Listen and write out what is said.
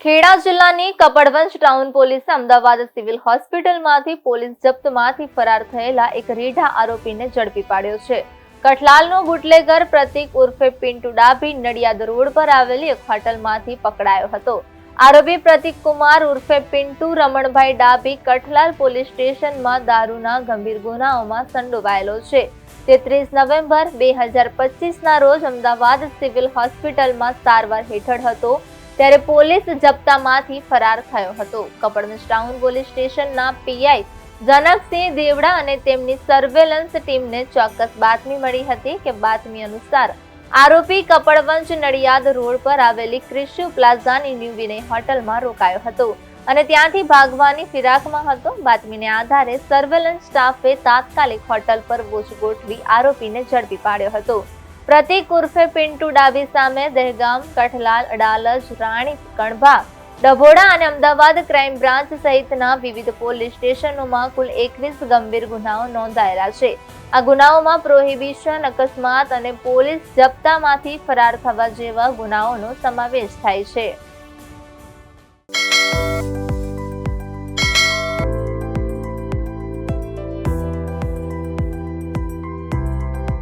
ખેડા જિલ્લાની કપડવંજ ટાઉન પોલીસે અમદાવાદ સિવિલ હોસ્પિટલમાંથી પોલીસ જપ્તમાંથી ફરાર થયેલા એક રીઢા આરોપીને ઝડપી પાડ્યો છે. કઠલાલનો બુટલેગર પ્રતિક ઉર્ફે પિન્ટુ ડાભી નડિયાદ રોડ પર આવેલી એક હોટલમાંથી પકડાયો હતો. આરોપી પ્રતિક કુમાર ઉર્ફે પિન્ટુ રમણભાઈ ડાભી કઠલાલ પોલીસ સ્ટેશનમાં દારૂના ગંભીર ગુનાઓમાં સંડોવાયેલો છે. 33 નવેમ્બર 2025ના રોજ અમદાવાદ સિવિલ હોસ્પિટલમાં સારવાર હેઠળ હતો ત્યારે પોલીસ જપ્તામાંથી ફરાર થયો હતો. કપડવંજ ટાઉન પોલીસ સ્ટેશનના પીઆઈ જનકસિંહ દેવડા અને તેમની સર્વેલન્સ ટીમને ચોક્કસ બાતમી મળી હતી કે બાતમી અનુસાર આરોપી કપડવંજ નડિયાદ રોડ પર આવેલી ક્રિશ્યુ પ્લાઝાની ન્યૂ વિનય હોટલમાં રોકાયો હતો અને ત્યાંથી ભાગવાની ફિરાકમાં હતો. બાતમીને આધારે સર્વેલન્સ સ્ટાફે તાત્કાલિક હોટલ પર વોચ ગોઠવી આરોપીને ઝડપી પાડ્યો હતો. પ્રતિક ઉર્ફે પિન્ટુ ડાભી સામે દહેગામ, કઠલાલ, અડાલજ, રાણી, કણભા, ડભોડા અને અમદાવાદ ક્રાઇમ બ્રાન્ચ સહિતના વિવિધ પોલીસ સ્ટેશનોમાં કુલ 21 ગંભીર ગુનાઓ નોંધાયેલા છે. આ ગુનાઓમાં પ્રોહિબિશન, અકસ્માત અને પોલીસ જપ્તામાંથી ફરાર થવા જેવા ગુનાઓનો સમાવેશ થાય છે.